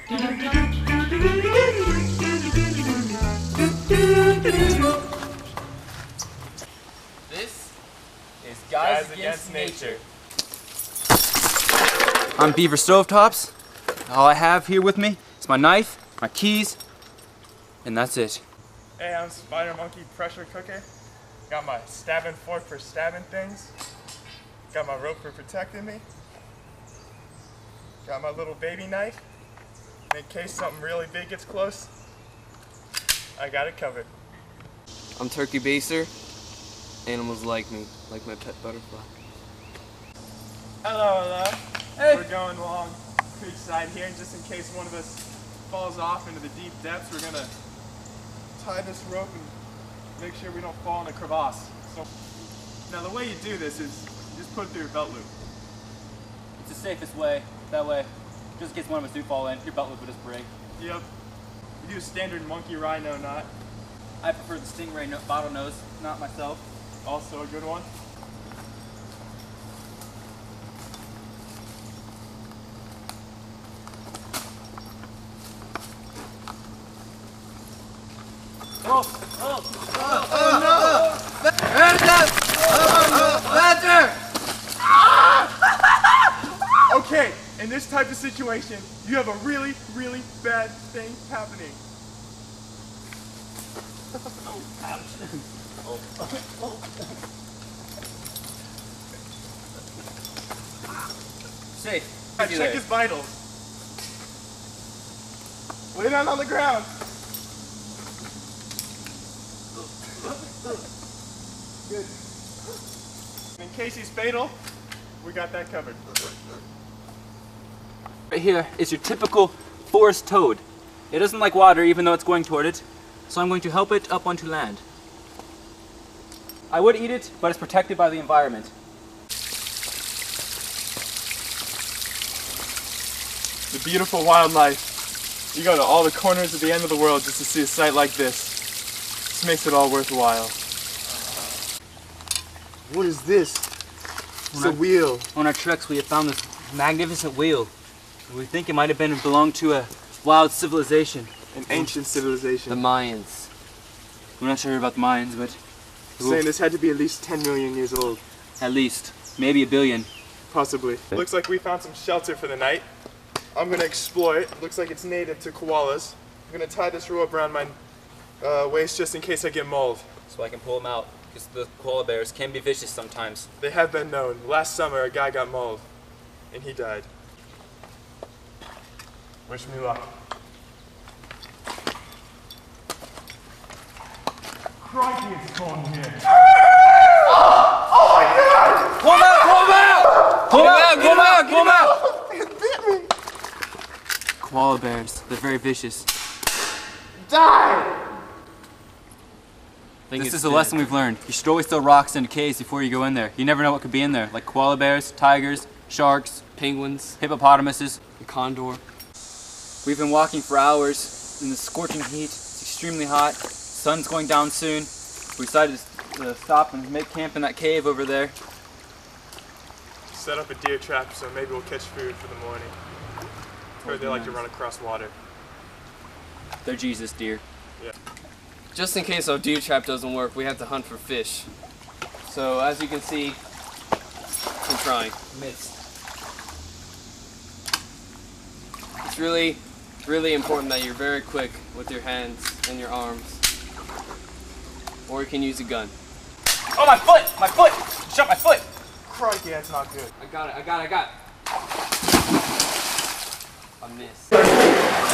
This is Guys Against Nature. I'm Beaver Stovetops. All I have here with me is my knife, my keys, and that's it. Hey, I'm Spider Monkey Pressure Cooker. Got my stabbing fork for stabbing things. Got my rope for protecting me. Got my little baby knife. In case something really big gets close, I got it covered. I'm Turkey Baser. Animals like me, like my pet butterfly. Hello, hello. Hey. We're going along creekside here, and just in case one of us falls off into the deep depths, we're gonna tie this rope and make sure we don't fall in a crevasse. So, now the way you do this is you just put it through your belt loop. It's the safest way. That way, just in case one of us do fall in, your belt loop will just break. Yep. We do a standard monkey rhino knot. I prefer the stingray bottlenose, not myself. Also a good one. Okay, in this type of situation, you have a really, really bad thing happening. Safe. Check his vitals. Lay down on the ground. Good. In case he's fatal, we got that covered. Right here is your typical forest toad. It doesn't like water even though it's going toward it, so I'm going to help it up onto land. I would eat it, but it's protected by the environment. The beautiful wildlife. You go to all the corners of the end of the world just to see a sight like this. This makes it all worthwhile. What is this? It's a wheel. On our treks we have found this magnificent wheel. We think it might have belonged to a wild civilization. An ancient civilization. The Mayans. We're not sure about the Mayans, but Saying this had to be at least 10 million years old. at least, maybe a billion. Possibly. Looks like we found some shelter for the night. I'm gonna explore it. Looks like it's native to koalas. I'm gonna tie this rope around my waist just in case I get mauled. So I can pull them out, because the koala bears can be vicious sometimes. They have been known. Last summer a guy got mauled and he died. Wish me luck. Crikey, it's cold in here. Oh my god! Pull them out! Pull them out! Pull them out! Pull them out! Pull them out! It bit me! Koala bears, they're very vicious. Die! This is a lesson we've learned. You should always throw rocks into caves before you go in there. You never know what could be in there, like koala bears, tigers, sharks, Penguins. hippopotamuses. The condor. We've been walking for hours in the scorching heat. It's extremely hot. Sun's going down soon. We decided to stop and make camp in that cave over there. Set up a deer trap so maybe we'll catch food for the morning. Heard they like to run across water. They're Jesus deer. Yeah. Just in case our deer trap doesn't work, we have to hunt for fish. So as you can see, I'm trying. Missed. It's really important that you're very quick with your hands and your arms. Or you can use a gun. Oh, my foot! My foot! Shut my foot! Crikey, that's not good. I got it. I missed. Are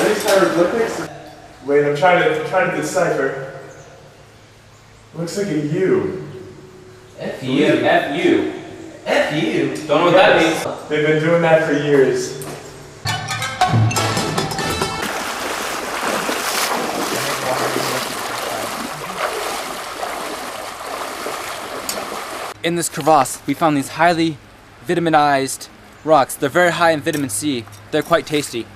these hieroglyphics? Wait, I'm trying to decipher. Looks like a U. F you. F you. F you. Don't know what that means. They've been doing that for years. In this crevasse, we found these highly vitaminized rocks. They're very high in vitamin C. They're quite tasty.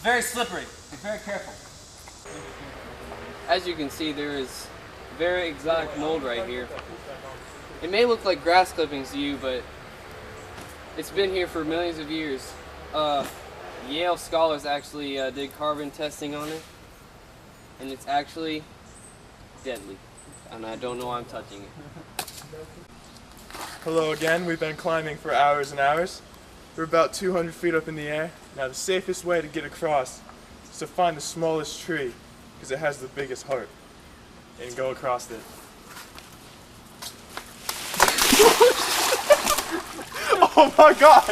Very slippery. Be very careful. As you can see, there is very exotic mold right here. It may look like grass clippings to you, but It's been here for millions of years. Yale scholars actually did carbon testing on it, and it's actually deadly. And I don't know why I'm touching it. Hello again. We've been climbing for hours and hours. We're about 200 feet up in the air. Now the safest way to get across is to find the smallest tree, because it has the biggest heart, and go across it. Oh my God!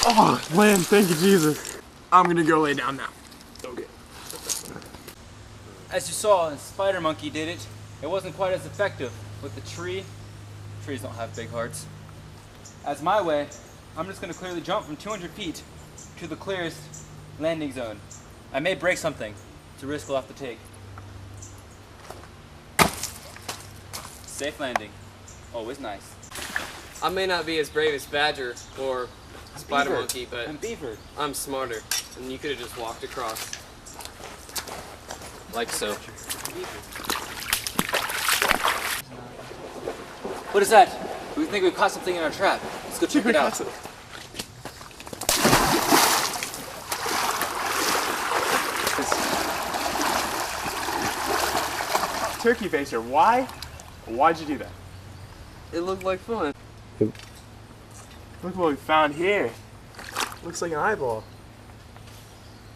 Oh man, thank you Jesus. I'm gonna go lay down now. Okay. As you saw, the spider monkey did it. It wasn't quite as effective with the tree. Trees don't have big hearts. As my way, I'm just gonna clearly jump from 200 feet to the clearest landing zone. I may break something. It's a risk we'll have to take. Safe landing. Always nice. I may not be as brave as Badger or Spider Beaver. Monkey, but I'm Beaver. I'm smarter. And you could have just walked across. Like so. What is that? We think we've caught something in our trap. Let's go check it out. Turkey baster, why? Why'd you do that? It looked like fun. Look what we found here. Looks like an eyeball.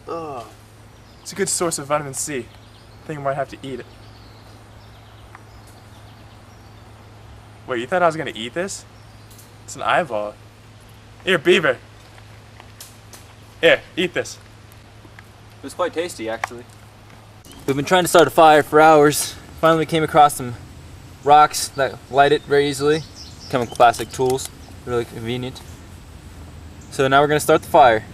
Ugh. It's a good source of vitamin C. I think I might have to eat it. Wait, you thought I was gonna eat this? It's an eyeball. Here, Beaver. Here, eat this. It was quite tasty, actually. We've been trying to start a fire for hours. Finally, we came across some rocks that light it very easily. Come with classic tools, really convenient. So now we're gonna start the fire.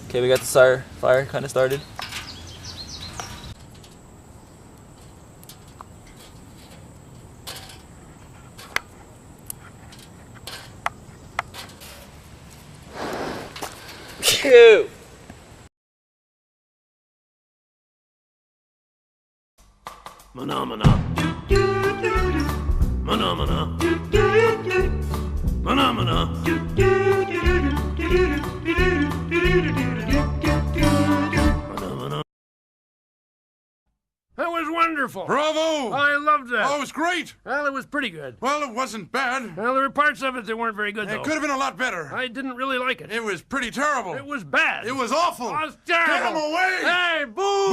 Okay, we got the fire kind of started. Ew. Mana-mana. Mana-mana. Mana-mana. Mana-mana. That was wonderful. Bravo! I loved that. Oh, it was great! Well, it was pretty good. Well, it wasn't bad. Well, there were parts of it that weren't very good, though. It could have been a lot better. I didn't really like it. It was pretty terrible. It was bad. It was awful. It was terrible. Get him away! Hey, boo!